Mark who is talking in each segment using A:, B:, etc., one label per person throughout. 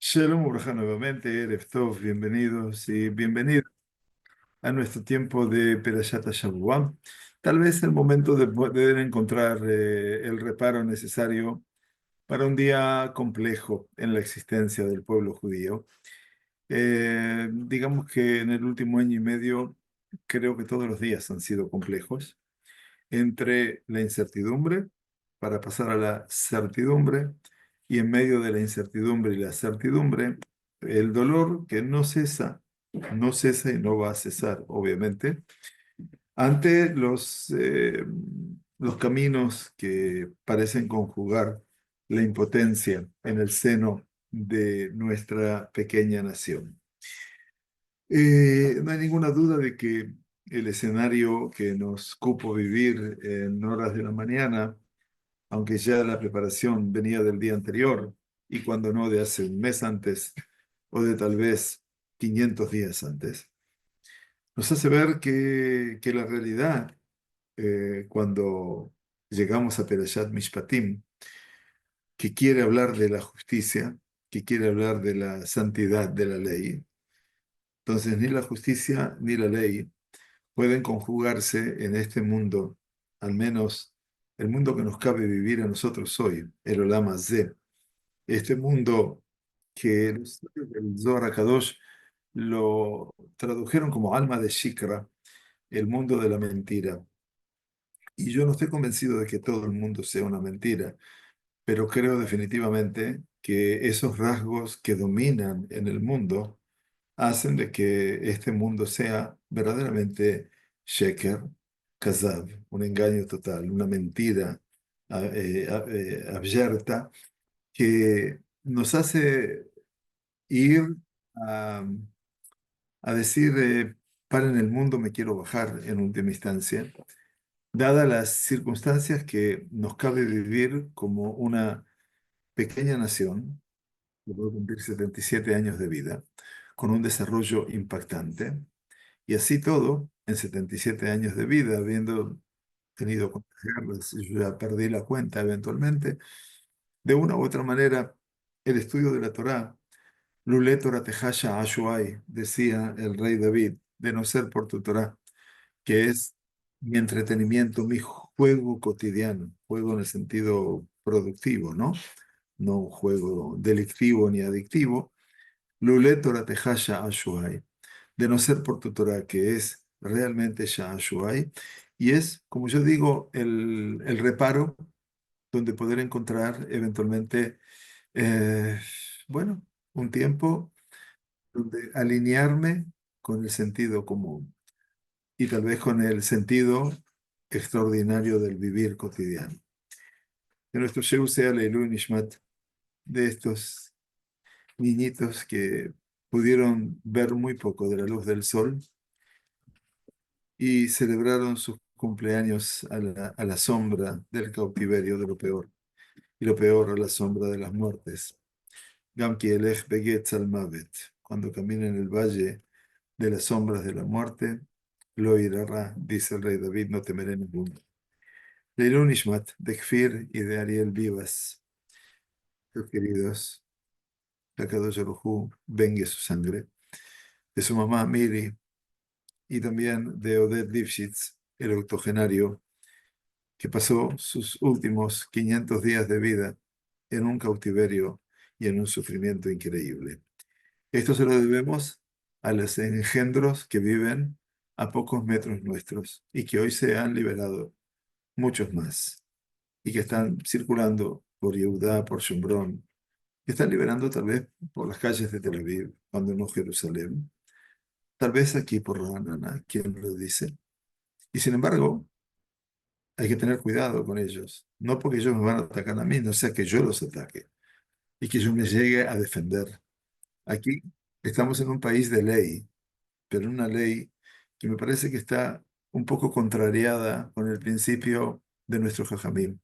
A: Shalom Uraja nuevamente, Erev Tov, bienvenidos y bienvenidos a nuestro tiempo de Perashat Shavua. Tal vez el momento de poder encontrar el reparo necesario para un día complejo en la existencia del pueblo judío. Digamos que en el último año y medio creo que todos los días han sido complejos, entre la incertidumbre para pasar a la certidumbre y en medio de la incertidumbre y la certidumbre, el dolor que no cesa, no cesa y no va a cesar, obviamente, ante los caminos que parecen conjugar la impotencia en el seno de nuestra pequeña nación. No hay ninguna duda de que el escenario que nos cupo vivir en horas de la mañana, aunque ya la preparación venía del día anterior, y cuando no de hace un mes antes, o de tal vez 500 días antes, nos hace ver que la realidad, cuando llegamos a Perashat Mishpatim, que quiere hablar de la justicia, que quiere hablar de la santidad de la ley, entonces ni la justicia ni la ley pueden conjugarse en este mundo, al menos el mundo que nos cabe vivir a nosotros hoy, el Olam Hazé, este mundo que los estudios del Zohar HaKadosh lo tradujeron como alma de Shikra, el mundo de la mentira. Y yo no estoy convencido de que todo el mundo sea una mentira, pero creo definitivamente que esos rasgos que dominan en el mundo hacen de que este mundo sea verdaderamente sheker, kazab, un engaño total, una mentira abyerta que nos hace ir a, a decir, para en el mundo me quiero bajar en última instancia, dadas las circunstancias que nos cabe vivir como una pequeña nación, que va a cumplir 77 años de vida, con un desarrollo impactante. Y así todo, en 77 años de vida, habiendo tenido cuantas guerras, yo ya perdí la cuenta eventualmente, de una u otra manera, el estudio de la Torá, Lulé Torah Tehasha Ashuai, decía el rey David, de no ser por tu Torá, que es mi entretenimiento, mi juego cotidiano, juego en el sentido productivo, ¿no? No un juego delictivo ni adictivo. Lulé Torah Tehasha Ashuai, de no ser por tu Torah, que es realmente Sha'ashuai, y es, como yo digo, el reparo donde poder encontrar eventualmente, eh, bueno, un tiempo donde alinearme con el sentido común y tal vez con el sentido extraordinario del vivir cotidiano. Que nuestro Sheu sea Leilui Nishmat de estos niñitos que pudieron ver muy poco de la luz del sol y celebraron sus cumpleaños a la sombra del cautiverio de lo peor, y lo peor a la sombra de las muertes. Gam ki elech begetz al mavet, cuando camina en el valle de las sombras de la muerte, lo irá, dice el rey David, no temeré ninguno. Leilun Ishmat, de Kfir y de Ariel Vivas, sus queridos, Akadosh Baruj Hu, vengue su sangre, de su mamá Miri, y también de Oded Lifshitz, el octogenario, que pasó sus últimos 500 días de vida en un cautiverio y en un sufrimiento increíble. Esto se lo debemos a los engendros que viven a pocos metros nuestros y que hoy se han liberado muchos más y que están circulando por Yehudá, por Shomrón, que están liberando tal vez por las calles de Tel Aviv, cuando no Jerusalén, tal vez aquí por Ranana, quien lo dice. Y sin embargo, hay que tener cuidado con ellos, no porque ellos me van a atacar a mí, no sea que yo los ataque y que yo me llegue a defender. Aquí estamos en un país de ley, pero una ley que me parece que está un poco contrariada con el principio de nuestro Jajamim.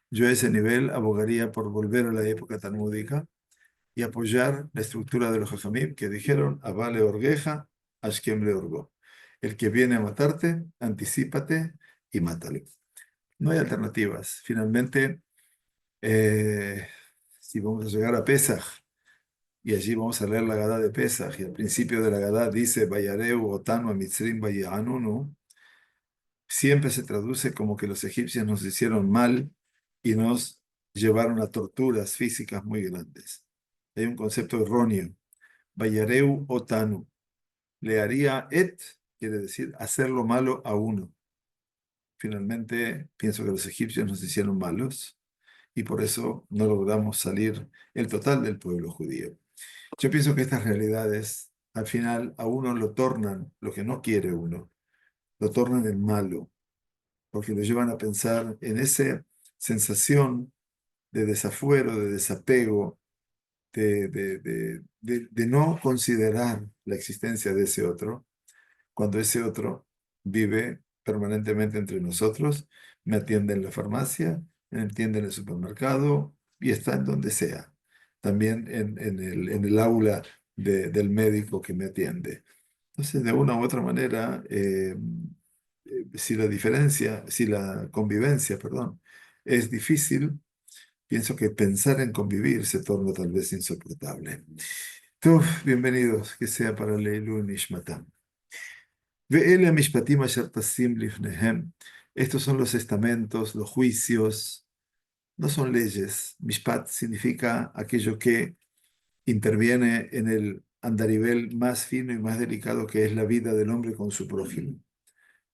A: Yo a ese nivel abogaría por volver a la época talmúdica y apoyar la estructura de los Jajamim que dijeron, Abale orgeja, Ashkem le orgo. El que viene a matarte, anticípate y mátalo. No hay alternativas. Finalmente, eh, si vamos a llegar a Pesaj y allí vamos a leer la Gadá de Pesaj, y al principio de la Gadá dice, Vayareu otanu a Mitzrim vayehanunu, siempre se traduce como que los egipcios nos hicieron mal y nos llevaron a torturas físicas muy grandes. Hay un concepto erróneo. Vayareu otanu. Le haría et, quiere decir hacer lo malo a uno. Finalmente, pienso que los egipcios nos hicieron malos y por eso no logramos salir el total del pueblo judío. Yo pienso que estas realidades, al final, a uno lo tornan, lo que no quiere uno, lo tornan en malo, porque lo llevan a pensar en esa sensación de desafuero, de desapego, de no considerar la existencia de ese otro, cuando ese otro vive permanentemente entre nosotros, me atiende en la farmacia, me atiende en el supermercado y está en donde sea. También en el aula del médico que me atiende. Entonces, de una u otra manera, si la diferencia, si la convivencia, perdón, es difícil, pienso que pensar en convivir se torna tal vez insoportable. Tú, bienvenidos, que sea para Leilu Nishmatam. Ve'ele mishpatim asher tasim lifnehem. Estos son los estamentos, los juicios, no son leyes. Mishpat significa aquello que interviene en el andarivel más fino y más delicado que es la vida del hombre con su prójimo.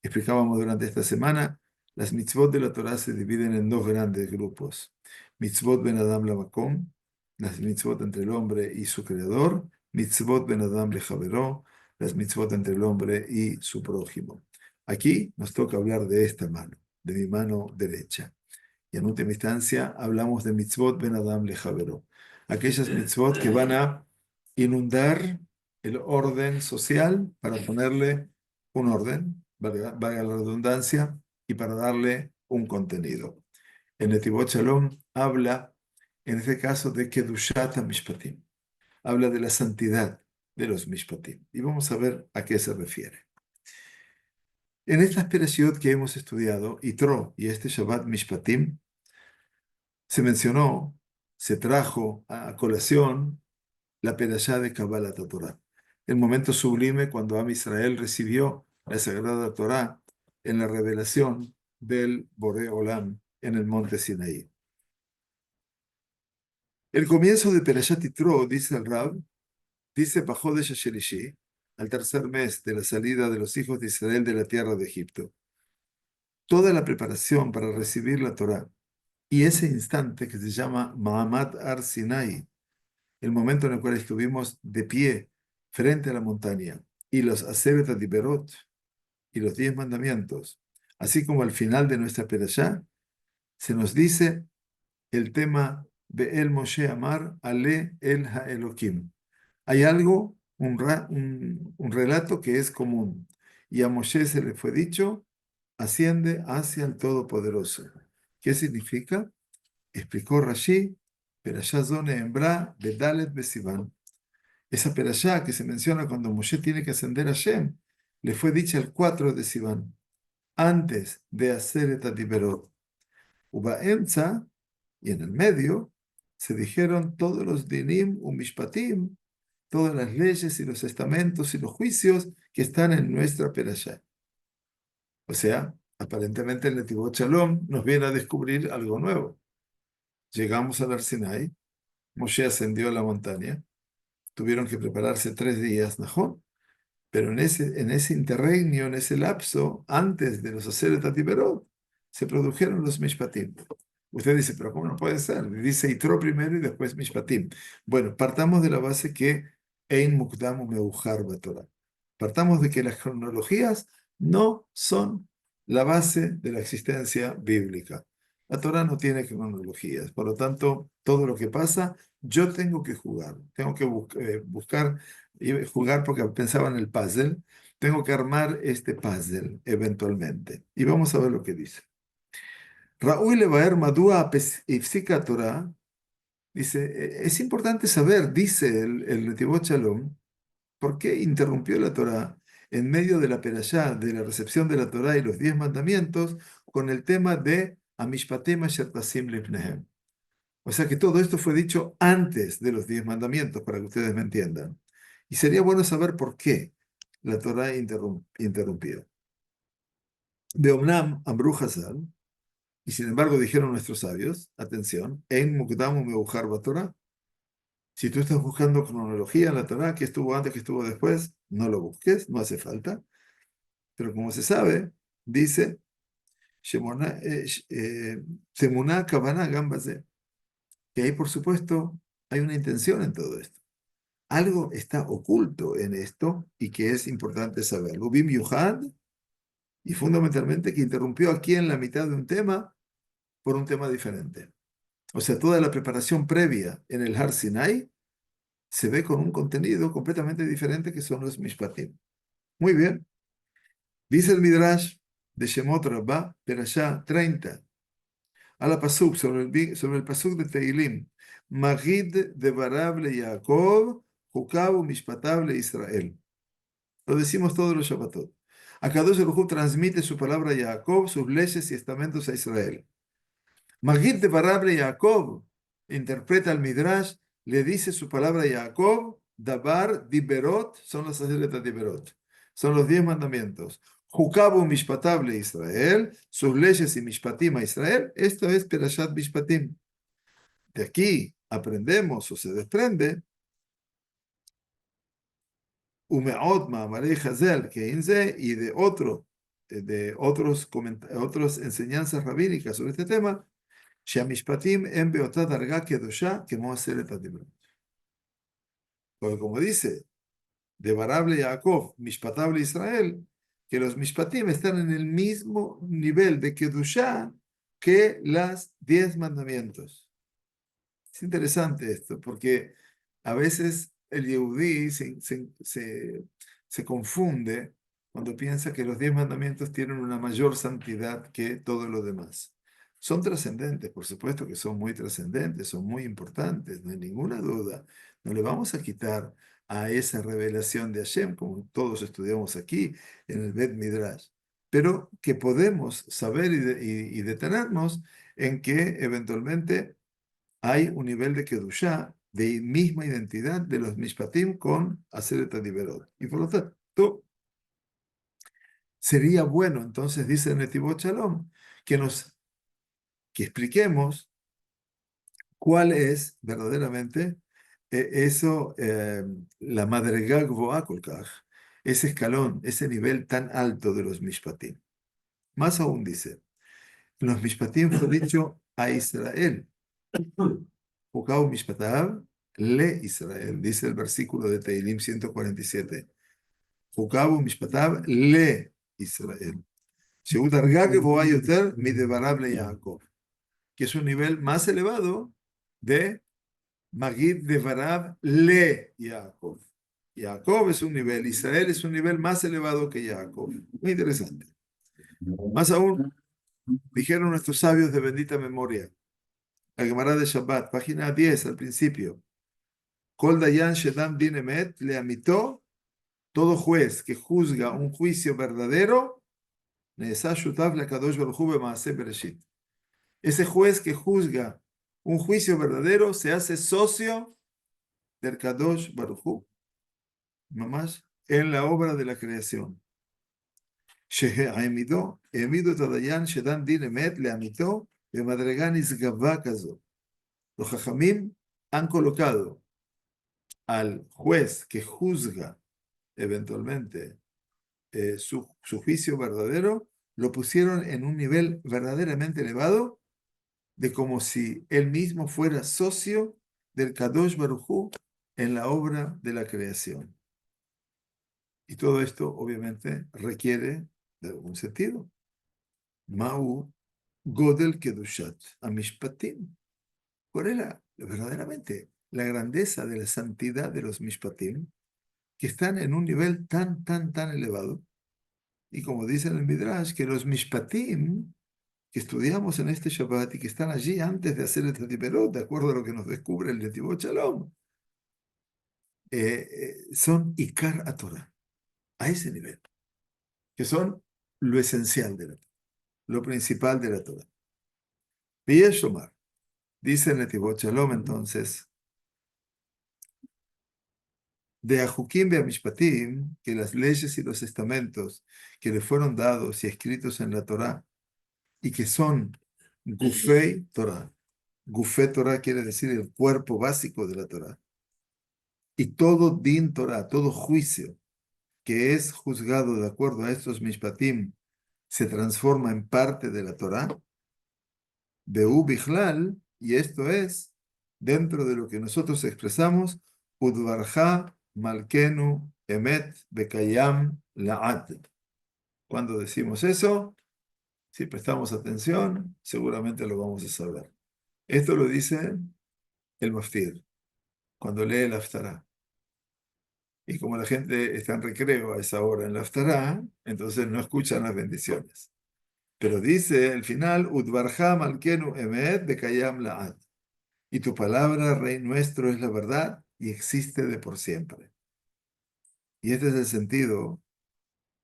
A: Explicábamos durante esta semana, las mitzvot de la Torah se dividen en dos grandes grupos. Mitzvot ben Adam lamakom, las mitzvot entre el hombre y su creador. Mitzvot ben Adam lejaveró, las mitzvot entre el hombre y su prójimo. Aquí nos toca hablar de esta mano, de mi mano derecha. Y en última instancia hablamos de mitzvot ben Adam lejaveró. Aquellas mitzvot que van a inundar el orden social para ponerle un orden, valga la redundancia, y para darle un contenido. El Netivot Shalom habla, en este caso, de Kedushat HaMishpatim. Habla de la santidad de los Mishpatim. Y vamos a ver a qué se refiere. En esta perashot que hemos estudiado, Yitro y este Shabbat Mishpatim, se mencionó, se trajo a colación la perashá de Kabbalat Torah, el momento sublime cuando Am Israel recibió la Sagrada Torah en la revelación del Boré Olam en el monte Sinaí. El comienzo de Perashat Yitro, dice el Rab, dice Bajodesh Shelishi, al tercer mes de la salida de los hijos de Israel de la tierra de Egipto. Toda la preparación para recibir la Torah y ese instante que se llama Ma'amad Ar Sinai, el momento en el cual estuvimos de pie frente a la montaña, y los Aseret Adiberot, y los 10 mandamientos, así como al final de nuestra perashá, se nos dice el tema Be'el Moshe Amar Ale El HaElokim. Hay algo, un relato que es común, y a Moshe se le fue dicho, asciende hacia el Todopoderoso. ¿Qué significa? Explicó Rashi, Perashá Zone Embra Bedalet Besivan. Esa perashá que se menciona cuando Moshe tiene que ascender a Shem, le fue dicha el 4 de Sivan, antes de hacer et Adiberot. Ubaemza, y en el medio, se dijeron todos los dinim mishpatim, todas las leyes y los estamentos y los juicios que están en nuestra perashá. O sea, aparentemente el Netivot Shalom nos viene a descubrir algo nuevo. Llegamos al Sinai, Moshe ascendió a la montaña, tuvieron que prepararse 3 días, ¿no? Pero en ese interregnio, en ese lapso, antes de los Aseret Atiberot, se produjeron los Mishpatim. Usted dice, pero ¿cómo no puede ser? Dice Yitro primero y después Mishpatim. Bueno, partamos de la base que Ein Mukdam Umeujar Batorah. Partamos de que las cronologías no son la base de la existencia bíblica. La Torah no tiene cronologías, por lo tanto, todo lo que pasa, yo tengo que jugar, tengo que buscar y jugar porque pensaba en el puzzle, tengo que armar este puzzle eventualmente. Y vamos a ver lo que dice. Raúl Levaer Madúa Ifsika Torah dice, es importante saber, dice el Netivot Shalom, por qué interrumpió la Torah en medio de la perashá, de la recepción de la Torah y los 10 mandamientos, con el tema de Amishpatim Asher Tasim Lifnehem. O sea que todo esto fue dicho antes de los 10 mandamientos, para que ustedes me entiendan. Y sería bueno saber por qué la Torah interrumpió. Beomnam Amru Hazal, y sin embargo dijeron nuestros sabios, atención, En Mukdamu Meujar Torah. Si tú estás buscando cronología en la Torah, que estuvo antes, que estuvo después, no lo busques, no hace falta. Pero como se sabe, dice, Temuná Kavanah Gambazé, que ahí por supuesto hay una intención en todo esto. Algo está oculto en esto y que es importante saberlo. Bim Yuhad, y fundamentalmente que interrumpió aquí en la mitad de un tema por un tema diferente. O sea, toda la preparación previa en el Har Sinai se ve con un contenido completamente diferente que son los Mishpatim. Muy bien. Dice el Midrash de Shemot Rabbah, Perashá 30, a la Pasuk, sobre el Pasuk de Teilim. Magid de Barable Yaakov, Jukabu Mishpatable Israel. Lo decimos todos los Shabbatot. Akadosh Baruj Hu transmite su palabra a Jacob, sus leyes y estamentos a Israel. Magid de Barable Jacob interpreta el Midrash, le dice su palabra a Jacob, Dabar Diberot, son las de Diberot, son los 10 mandamientos. Jukabu Mishpatable Israel, sus leyes y Mishpatim a Israel, esto es Perashat Mishpatim. De aquí aprendemos o se desprende Umeot Ma'amarei Hazel, que Inze, y de otras enseñanzas rabínicas sobre este tema, שהמשפטים הם באותה דרגה קדושה כמו 10 הדיברות. Porque como dice, de Barable Yaakov, Mishpatable Israel, que los Mishpatim están en el mismo nivel de Kedushá que las 10 mandamientos. Es interesante esto, porque a veces el Yehudí se confunde cuando piensa que los 10 mandamientos tienen una mayor santidad que todo lo demás. Son trascendentes, por supuesto que son muy trascendentes, son muy importantes, no hay ninguna duda. No le vamos a quitar a esa revelación de Hashem, como todos estudiamos aquí en el Bet Midrash, pero que podemos saber y detenernos en que eventualmente hay un nivel de Kedushá, de misma identidad de los Mishpatim con Aseret Adiberot. Y por lo tanto, sería bueno, entonces dice Netivot Shalom, que expliquemos cuál es verdaderamente la Madregá Gvoá Kolkaj, ese escalón, ese nivel tan alto de los Mishpatim. Más aún dice, los Mishpatim fue dicho a Israel. Jukau Mishpatav le Israel, dice el versículo de Teilim 147. Jukau Mishpatav le Israel. שהוא דרגה גבוהה יותר מדבריו ליעקב, que es un nivel más elevado de Magid Devarav le Jacob. Jacob es un nivel, Israel es un nivel más elevado que Jacob. Muy interesante. Más aún, dijeron nuestros sabios de bendita memoria, la Gemara de Shabbat, página 10 al principio. Kol dayan shedam din emet le amitó, todo juez que juzga un juicio verdadero, neesah shutav le kadosh baruch hu b'maaseh bereshit. Ese juez que juzga un juicio verdadero se hace socio del Kadosh Baruj Hu, mamás, en la obra de la creación. שהעמידו את הדיין שדן דין אמת לעמיתו במדרגה נשגבה כזו. Los Jajamim han colocado al juez que juzga eventualmente su juicio verdadero, lo pusieron en un nivel verdaderamente elevado, de como si él mismo fuera socio del Kadosh Baruj Hu en la obra de la creación. Y todo esto obviamente requiere de algún sentido. Ma'u Godel Kedushat Amishpatim. ¿Cuál es verdaderamente la grandeza de la santidad de los Mishpatim, que están en un nivel tan, tan, tan elevado? Y como dice en el Midrash, que los Mishpatim que estudiamos en este Shabbat y que están allí antes de hacer el Tatiperot, de acuerdo a lo que nos descubre el Netivot Shalom, son Ikar a Torah, a ese nivel, que son lo esencial de la Torah, lo principal de la Torah. Yesh Lomar, Dice Netivot Shalom entonces, de Ajukim de Amishpatim, que las leyes y los estamentos que le fueron dados y escritos en la Torá, y que son Gufei Torah. Gufei Torah quiere decir el cuerpo básico de la Torá. Y todo din Torah, todo juicio que es juzgado de acuerdo a estos mishpatim, se transforma en parte de la Torá, Be'u Bichlal, y esto es, dentro de lo que nosotros expresamos, Udvarja Malkenu Emet Bekayam La'at. Cuando decimos eso, si prestamos atención, seguramente lo vamos a saber. Esto lo dice el Maftir, cuando lee el Haftarah. Y como la gente está en recreo a esa hora en la Haftarah, entonces no escuchan las bendiciones. Pero dice el final, Udvarja Malkenu Emet Bekayam La'at. Y tu palabra, Rey nuestro, es la verdad y existe de por siempre. Y este es el sentido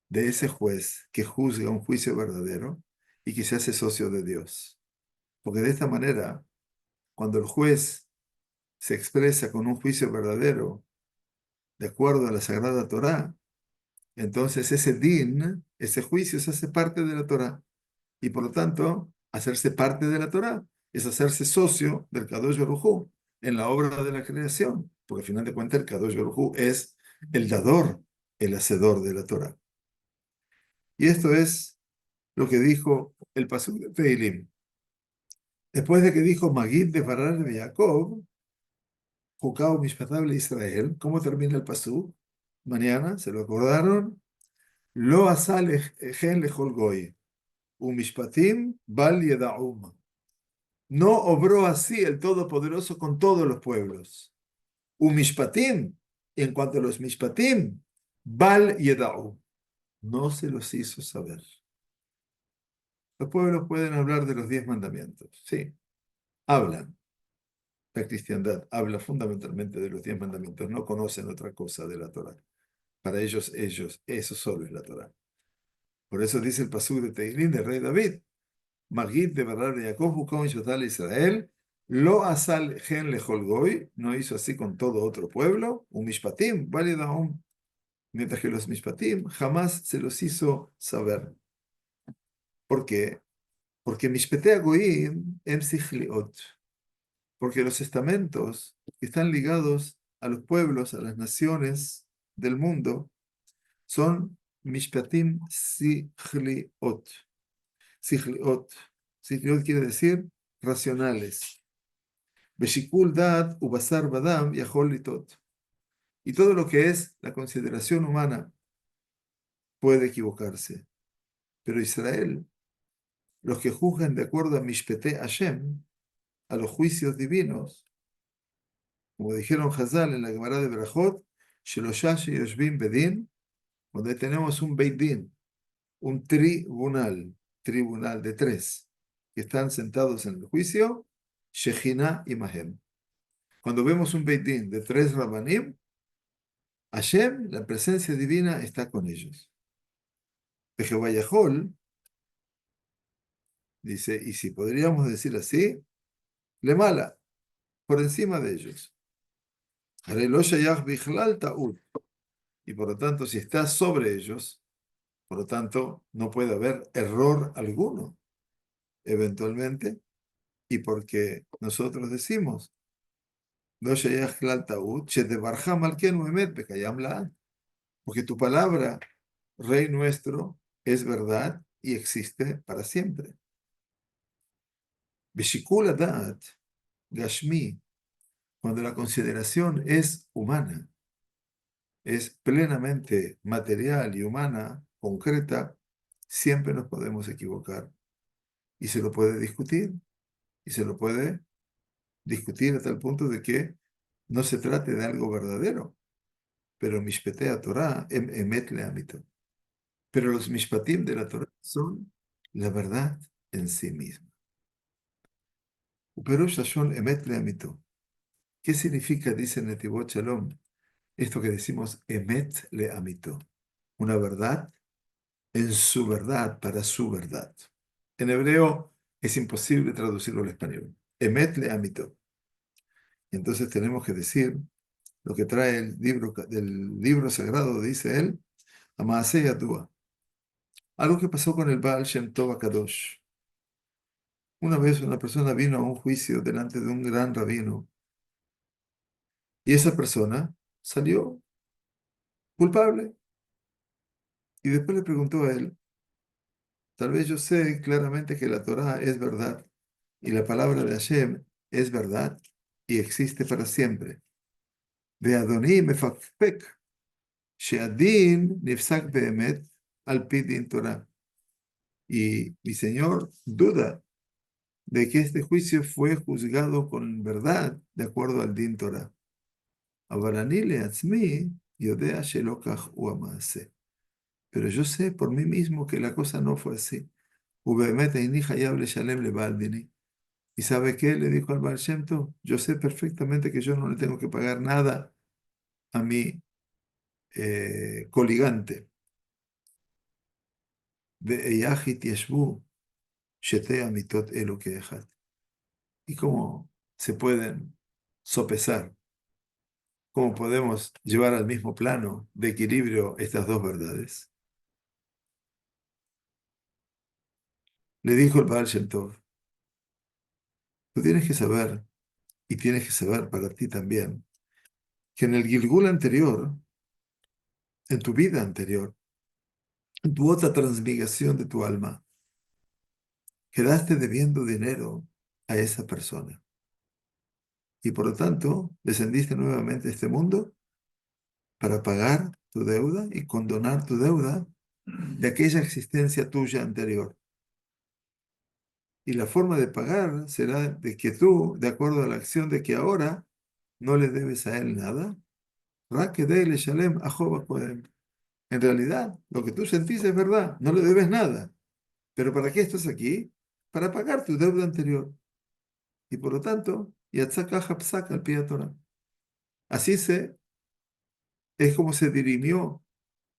A: de ese juez que juzga un juicio verdadero y que se hace socio de Dios. Porque de esta manera, cuando el juez se expresa con un juicio verdadero, de acuerdo a la Sagrada Torá, entonces ese din, ese juicio se hace parte de la Torá. Y por lo tanto, hacerse parte de la Torá es hacerse socio del Kadosh Baruj Hu en la obra de la creación. Porque al final de cuentas el Kadosh Baruj Hu es el dador, el hacedor de la Torá. Y esto es lo que dijo el pasuk de Tehilim. Después de que dijo Magid de Farar de Jacob, Jukao Mishpatable Israel, ¿cómo termina el pasuk? Mañana, ¿se lo acordaron? Lo asal gen lechol goy, umishpatim bal yedaum. No obró así el Todopoderoso con todos los pueblos. Umishpatim, en cuanto a los mishpatim, bal yedaum. No se los hizo saber. Los pueblos pueden hablar de los 10 mandamientos. Sí, hablan. La cristiandad habla fundamentalmente de los 10 mandamientos. No conocen otra cosa de la Torah. Para ellos, eso solo es la Torah. Por eso dice el pasú de Teilín del rey David, Magid de Barar de Jacob, Jucom y Shotal Israel, lo asal gen lechol goy, no hizo así con todo otro pueblo, un mishpatim, validahum, mientras que los mishpatim jamás se los hizo saber. ¿Por qué? Porque mishpetea goyim em sichliot, porque los estamentos que están ligados a los pueblos, a las naciones del mundo, son mishpatim sichliot. Sichliot. Sichliot quiere decir racionales. Beshikul dat ubasar badam yahol litot. Y todo lo que es la consideración humana puede equivocarse. Pero Israel, los que juzgan de acuerdo a Mishpete Hashem, a los juicios divinos, como dijeron Hazal en la Gemara de Berajot, Sheloshashi Yoshbim Bedin, donde tenemos un Beit Din, un tribunal de 3, que están sentados en el juicio, Shejina y Mahem. Cuando vemos un Beit Din de 3 Rabbanim, Hashem, la presencia divina, está con ellos. Pejebayahol dice, y si podríamos decir así, le mala, por encima de ellos. Harei lo shayach bichlal ta'ud. Y por lo tanto, si está sobre ellos, por lo tanto, no puede haber error alguno, eventualmente, y porque nosotros decimos, lo shayach bichlal ta'ud, shedebarja malkenu emet bekayam la'ad. Porque tu palabra, Rey nuestro, es verdad y existe para siempre. Beshikul Adat, Gashmi, cuando la consideración es humana, es plenamente material y humana, concreta, siempre nos podemos equivocar. Y se lo puede discutir, y se lo puede discutir hasta el punto de que no se trate de algo verdadero. Pero Mishpetea Torah, emet leamito. Pero los Mishpatim de la Torah son la verdad en sí misma. Uperush Lashon emet leamito. ¿Qué significa, dice Netivot Shalom, esto que decimos emet le amito? Una verdad en su verdad, para su verdad. En hebreo es imposible traducirlo al español. Emet le amito. Y entonces tenemos que decir lo que trae el libro del libro sagrado, dice él, Amaaseh Yadua. Algo que pasó con el Baal Shem Tov Kadosh. Una vez una persona vino a un juicio delante de un gran rabino y esa persona salió culpable. Y después le preguntó a él, tal vez yo sé claramente que la Torá es verdad y la palabra de Hashem es verdad y existe para siempre. De Adoní mefakpek, she'adin nifsak be'emet al pi din Torah. Y mi Señor duda de que este juicio fue juzgado con verdad de acuerdo al din Torah. Avalani leatzmi yodea shelo kach hu ha'maaseh. Pero yo sé por mí mismo que la cosa no fue así. Ubemet eini hayav leshalem leba'al dini. ¿Y sabe qué? Le dijo al Baal Shem Tov, yo sé perfectamente que yo no le tengo que pagar nada a mi coligante. Ve'eyachit yeshvu shete amitot elu ke'echad. ¿Y cómo se pueden sopesar? ¿Cómo podemos llevar al mismo plano de equilibrio estas dos verdades? Le dijo el Baal Shem Tov, tú tienes que saber, y tienes que saber para ti también, que en el Gilgul anterior, en tu vida anterior, en tu otra transmigración de tu alma, quedaste debiendo dinero a esa persona. Y por lo tanto, descendiste nuevamente a este mundo para pagar tu deuda y condonar tu deuda de aquella existencia tuya anterior. Y la forma de pagar será de que tú, de acuerdo a la acción de que ahora no le debes a él nada, shalem en realidad, lo que tú sentís es verdad, no le debes nada. Pero ¿para qué estás aquí? Para pagar tu deuda anterior. Y por lo tanto, yatzaka hapsak al pie Torah. Así es como se dirimió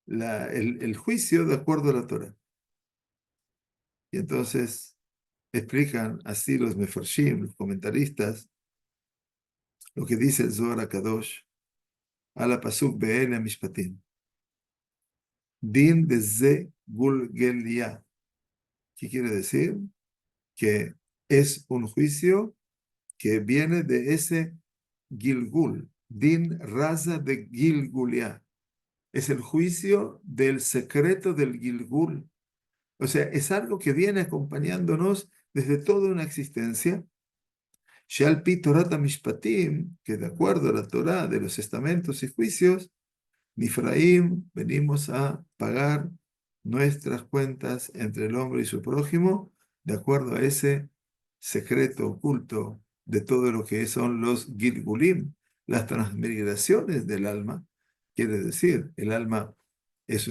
A: el juicio de acuerdo a la Torah. Y entonces explican así los mefarshim, los comentaristas, lo que dice el Zohar HaKadosh, a la pasuk be'ele mishpatim. Din de ze gulgelia. ¿Qué quiere decir? Que es un juicio que viene de ese Gilgul, Din Raza de Gilgulia. Es el juicio del secreto del Gilgul. O sea, es algo que viene acompañándonos desde toda una existencia. Sheal pi Torata Mishpatim, que de acuerdo a la Torah de los estamentos y juicios, Nifraim, venimos a pagar nuestras cuentas entre el hombre y su prójimo, de acuerdo a ese secreto oculto de todo lo que son los Gilgulim, las transmigraciones del alma. Quiere decir, el alma es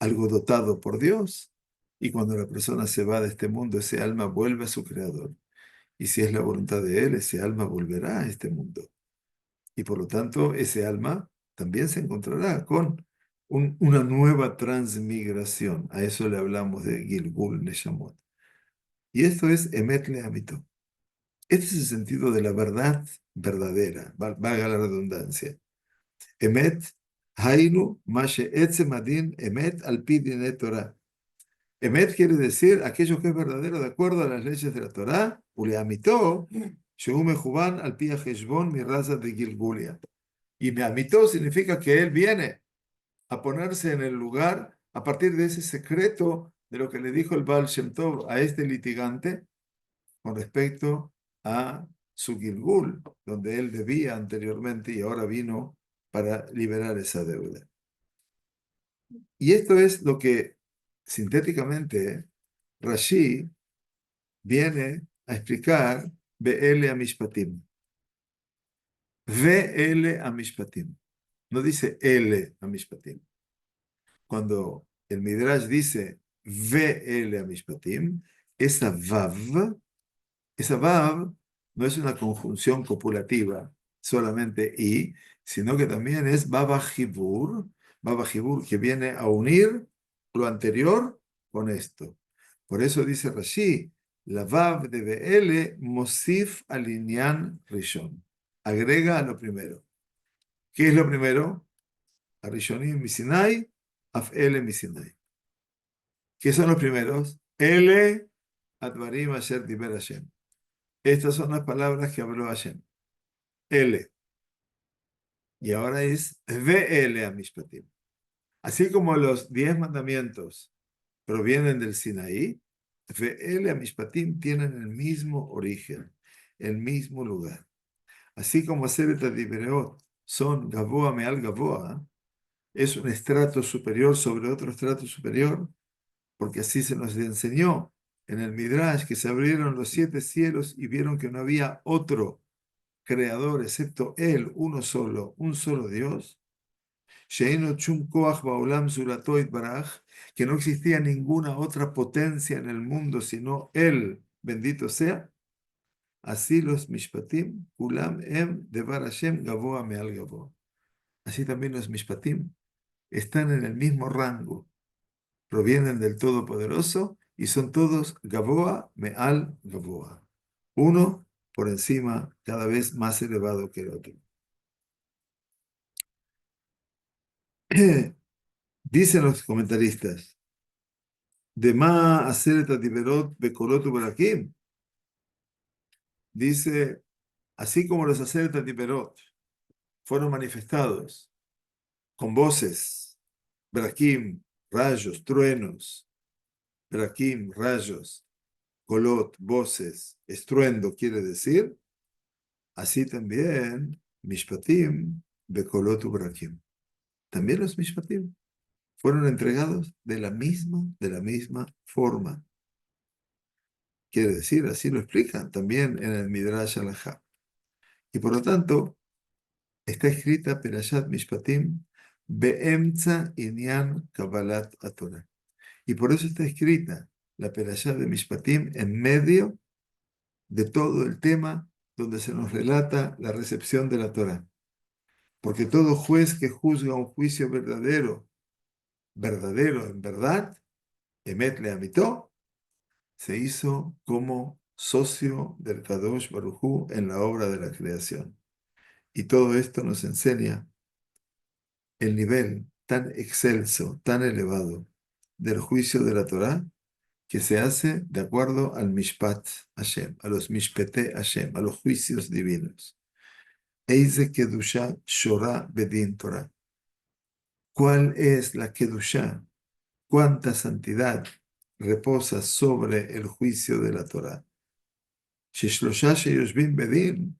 A: algo dotado por Dios, y cuando la persona se va de este mundo, ese alma vuelve a su creador. Y si es la voluntad de él, ese alma volverá a este mundo. Y por lo tanto, ese alma también se encontrará con una nueva transmigración. A eso le hablamos de Gilgul Neshamot. Y esto es Emet Leamito. Este es el sentido de la verdad verdadera, valga la redundancia. Emet, Hainu, Mashe Etzem Adin, Emet al pi Dine Torah. Emet quiere decir aquello que es verdadero de acuerdo a las leyes de la Torah, Uleamito, Shehu Mejuban al pi Heshbon, mi raza de Gilgulia. Y Meamitó significa que él viene a ponerse en el lugar a partir de ese secreto de lo que le dijo el Baal Shem Tov a este litigante con respecto a su Gilgul, donde él debía anteriormente y ahora vino para liberar esa deuda. Y esto es lo que sintéticamente Rashi viene a explicar Be'ele Amishpatim. Ve'ele Amishpatim. No dice Ele Amishpatim. Cuando el Midrash dice Ve'ele Amishpatim, esa vav no es una conjunción copulativa, solamente y, sino que también es babajibur que viene a unir lo anterior con esto. Por eso dice Rashi La Vav de Be'ele, Mosif al Inyan Rishon. Agrega a lo primero. ¿Qué es lo primero? A Rishonim Misinai, Af Ele Misinai. ¿Qué son los primeros? Ele, Advarim Asher Diber Hashem. Estas son las palabras que habló Hashem. Ele. Y ahora es Ve'ele Amishpatim. Así como los 10 mandamientos provienen del Sinaí, Ve'ele Amishpatim tienen el mismo origen, el mismo lugar. Así como Aseret HaDibereot son Gavoa Meal Gavoa, es un estrato superior sobre otro estrato superior, porque así se nos enseñó en el Midrash que se abrieron los 7 cielos y vieron que no había otro creador excepto Él, uno solo, un solo Dios. Sheino Chum Koach Baolam Zulato Itbaraj, que no existía ninguna otra potencia en el mundo sino Él, bendito sea. Así los Mishpatim, Kulam Em Devar Hashem Gavoa Meal Gavoa. Así también los Mishpatim están en el mismo rango, provienen del Todopoderoso y son todos Gavoa Meal Gavoa. Uno por encima, cada vez más elevado que el otro. Dicen los comentaristas, de Ma Aseret Atiberot Bekolot Barakim, dice, así como los Aseret Atiberot fueron manifestados con voces, Barakim, rayos, truenos, Barakim, rayos, Kolot, voces, estruendo quiere decir, así también Mishpatim Bekolot Barakim. También los Mishpatim fueron entregados de la misma forma. Quiere decir, así lo explican también en el Midrash Halajá. Y por lo tanto, está escrita Perashat Mishpatim Beemza Inyan Kabbalat Torah. Y por eso está escrita la Perashat de Mishpatim en medio de todo el tema donde se nos relata la recepción de la Torah. Porque todo juez que juzga un juicio verdadero en verdad, Emet le amitó, se hizo como socio del Kadosh Baruj Hu en la obra de la creación. Y todo esto nos enseña el nivel tan excelso, tan elevado del juicio de la Torá, que se hace de acuerdo al Mishpat Hashem, a los Mishpete Hashem, a los juicios divinos. Eize Kedusha Shorah Bedin Torah. ¿Cuál es la Kedusha? ¿Cuánta santidad reposa sobre el juicio de la Torá? Sheshlosha Sheyoshvim Bedin,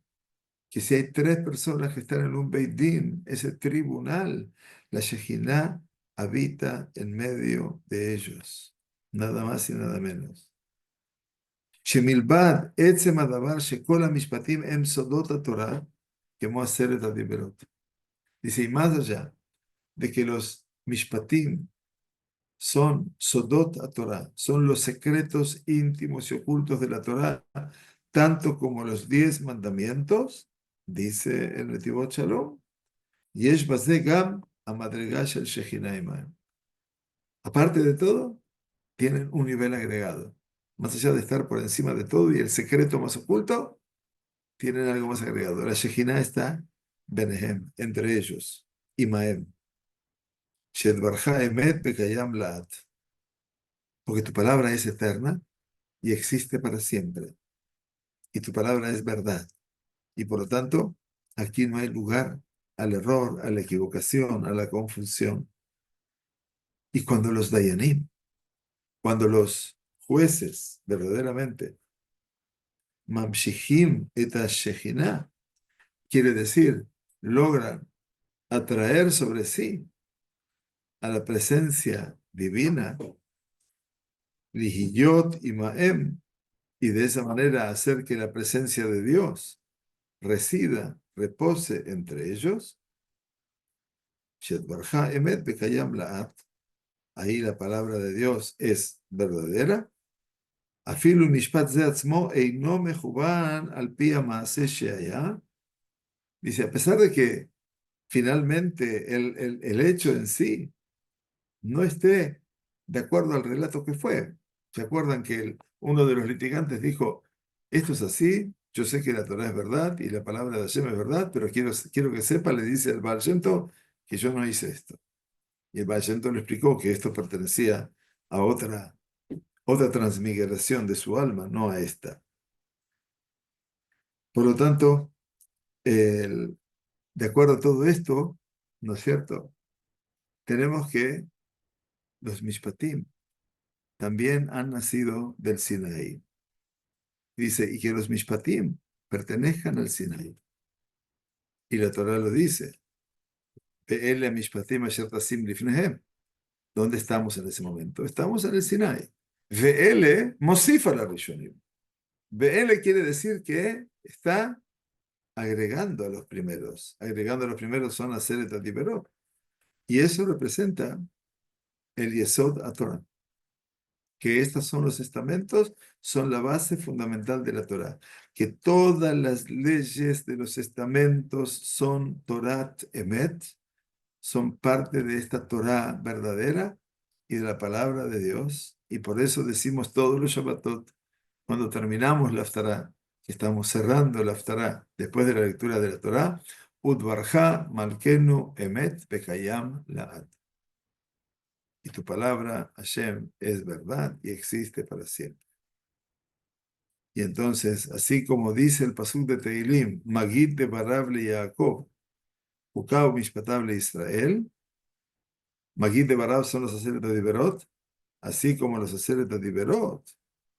A: que si hay 3 personas que están en un Beit Din, ese tribunal, la Shejinah habita en medio de ellos, nada más y nada menos. Shemilbad etzem adavar shekol hamishpatim em sodot haTorah, como aseret hadiberot. Dice, y más allá de que los mishpatim son sodot haTorah, son los secretos íntimos y ocultos de la Torah, tanto como los 10 mandamientos, dice el Netivot Shalom, yesh base gam amadregah shel Shejinah imahem. Aparte de todo, tienen un nivel agregado. Más allá de estar por encima de todo y el secreto más oculto, tienen algo más agregado. La Shejinah está benehem, entre ellos, imahem. Shedbarja emet bekayam laat. Porque tu palabra es eterna y existe para siempre. Y tu palabra es verdad. Y por lo tanto, aquí no hay lugar al error, a la equivocación, a la confusión. Y cuando los dayanim, cuando los jueces verdaderamente mamshihim et shejinah, quiere decir, logran atraer sobre sí a la presencia divina, lihiyot y maem, y de esa manera hacer que la presencia de Dios resida, repose entre ellos, Shedbarja emet bekayam laat, ahí la palabra de Dios es verdadera. Afilu mishpat ze atzmo eino mechuban al pi ha'maaseh she'aya. Dice, a pesar de que finalmente el hecho en sí no esté de acuerdo al relato que fue. ¿Se acuerdan que uno de los litigantes dijo, esto es así, yo sé que la Torá es verdad y la palabra de Hashem es verdad, pero quiero que sepa, le dice el Baal Shem Tov, que yo no hice esto. Y el Baal Shem Tov le explicó que esto pertenecía a otra transmigración de su alma, no a esta. Por lo tanto, de acuerdo a todo esto, ¿no es cierto? Tenemos que los Mishpatim también han nacido del Sinaí. Dice, y que los Mishpatim pertenezcan al Sinaí. Y la Torah lo dice. Ve'ele Mishpatim asher tasim lifnehem. ¿Dónde estamos en ese momento? Estamos en el Sinaí. Ve'ele mosifa la Rishonim. Ve'ele quiere decir que está agregando a los primeros. Agregando a los primeros son Aseret Atiperot. Y eso representa el Yesod a Torah. Que estos son los estamentos, son la base fundamental de la Torah. Que todas las leyes de los estamentos son Torat Emet, son parte de esta Torah verdadera y de la palabra de Dios. Y por eso decimos todos los Shabbatot, cuando terminamos la Haftarah, que estamos cerrando la Haftarah después de la lectura de la Torah, Udvarja Malkenu Emet Bekayam Laat. Y tu palabra, Hashem, es verdad y existe para siempre. Y entonces, así como dice el pasuk de Teilim, Magid de Barable Yaakov, Ukao Mishpatable Israel, Magid de Barab son los sacerdotes de Berot, así como los sacerdotes de Berot,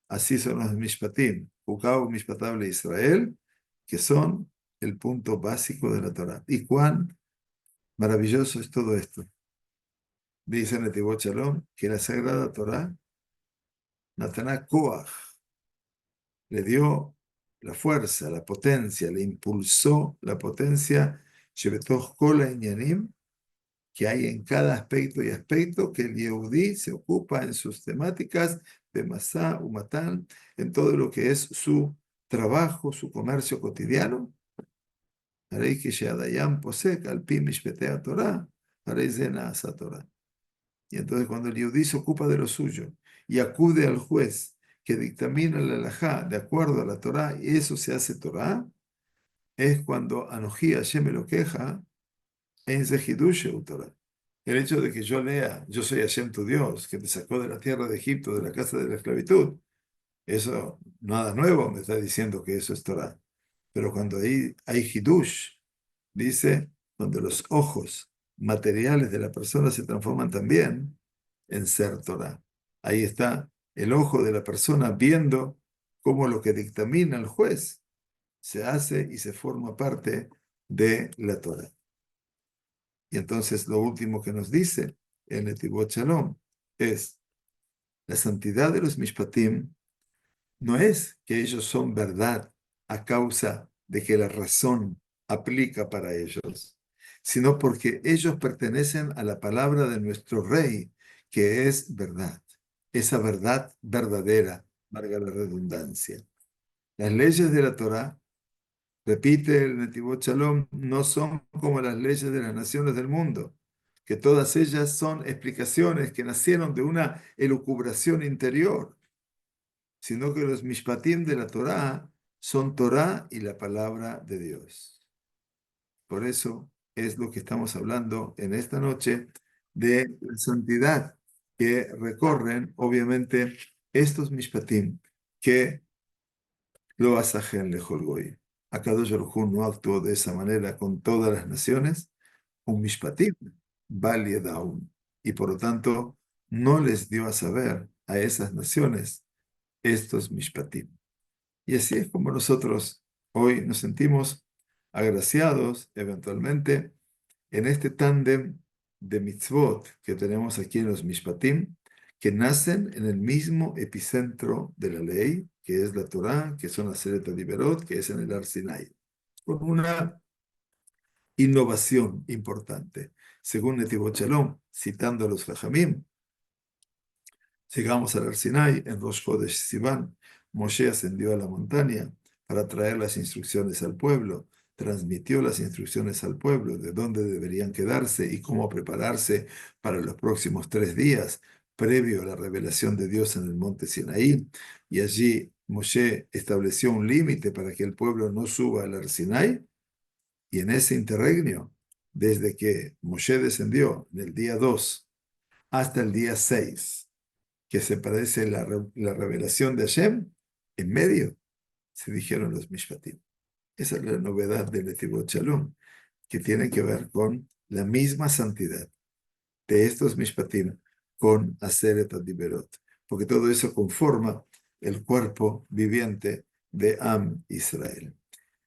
A: así son los Mishpatim, Ukao Mishpatable Israel, que son el punto básico de la Torah. Y cuán maravilloso es todo esto. Dice Netivot Shalom que la Sagrada Torah, Nataná Koach, le dio la fuerza, la potencia, le impulsó la potencia, Shebetoch Kol Inyanim, que hay en cada aspecto y aspecto que el Yehudí se ocupa en sus temáticas de Masá, Umatán, en todo lo que es su trabajo, su comercio cotidiano. Harei que Sheadayam Posek, al Pi Mishpetea Torah, Harei Zena Asa Torah. Y entonces cuando el Yehudí se ocupa de lo suyo y acude al juez que dictamina la halajá de acuerdo a la Torá, y eso se hace Torá, es cuando Anoji Hashem me lo queja en Zehidush Torah. El hecho de que yo lea, yo soy Hashem tu Dios, que te sacó de la tierra de Egipto, de la casa de la esclavitud, eso nada nuevo me está diciendo que eso es Torah. Pero cuando hay Hidush, dice, donde los ojos materiales de la persona se transforman también en ser Torah. Ahí está el ojo de la persona viendo cómo lo que dictamina el juez se hace y se forma parte de la Torah. Y entonces lo último que nos dice el Netivot Shalom es la santidad de los Mishpatim no es que ellos son verdad a causa de que la razón aplica para ellos, sino porque ellos pertenecen a la palabra de nuestro Rey, que es verdad, esa verdad verdadera, valga la redundancia. Las leyes de la Torá, repite el Netivot Shalom, no son como las leyes de las naciones del mundo, que todas ellas son explicaciones que nacieron de una elucubración interior, sino que los mishpatim de la Torá son Torá y la palabra de Dios. Por eso es lo que estamos hablando en esta noche de la santidad que recorren, obviamente, estos mishpatim que lo asajen lejol goy. Akadosh Baruj Hu no actuó de esa manera con todas las naciones, un mishpatim valid aún, y por lo tanto no les dio a saber a esas naciones estos mishpatim. Y así es como nosotros hoy nos sentimos agraciados eventualmente en este tándem de mitzvot que tenemos aquí en los mishpatim, que nacen en el mismo epicentro de la ley, que es la Torá, que son las Seret Diberot, que es en el Ar Sinai, con una innovación importante. Según Netivot Shalom, citando a los Jajamim, llegamos al Ar Sinai en Rosh Chodesh Sivan. Moshe ascendió a la montaña para traer las instrucciones al pueblo, transmitió las instrucciones al pueblo de dónde deberían quedarse y cómo prepararse para los próximos 3 días previo a la revelación de Dios en el monte Sinaí, y allí Moshe estableció un límite para que el pueblo no suba al Ar Sinai, y en ese interregnio, desde que Moshe descendió en el día 2 hasta el día 6, que se parece la revelación de Hashem, en medio se dijeron los Mishpatim. Esa es la novedad del Netivot Shalom, que tiene que ver con la misma santidad de estos Mishpatim con Aseret Adiberot, porque todo eso conforma el cuerpo viviente de Am Israel.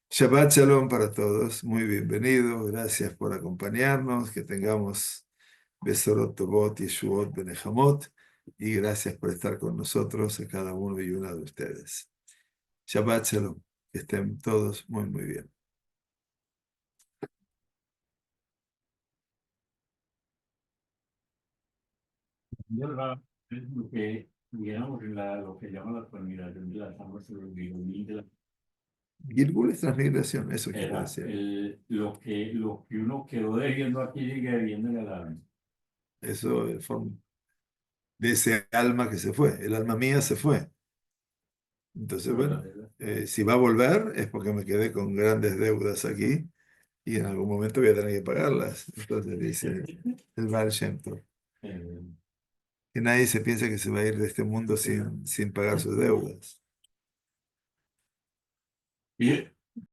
A: Shabbat Shalom para todos, muy bienvenido, gracias por acompañarnos, que tengamos Besorot Tovot, Yeshuot, Benejamot, y gracias por estar con nosotros, a cada uno y una de ustedes. Shabbat Shalom, que estén todos muy, muy bien.
B: Es lo que, digamos, lo que llama la transmigración de las almas sobre el Gilgul de la
A: Gilgul es transmigración, eso quiere
B: era
A: decir.
B: lo que uno quedó debiendo aquí sigue debiendo en el alma.
A: Eso es de ese alma que se fue. El alma mía se fue. Entonces, bueno, si va a volver es porque me quedé con grandes deudas aquí y en algún momento voy a tener que pagarlas. Entonces dice el Baal Shem Tov.
B: Eh,
A: Que nadie se piensa que se va a ir de este mundo sin pagar sus deudas.
B: y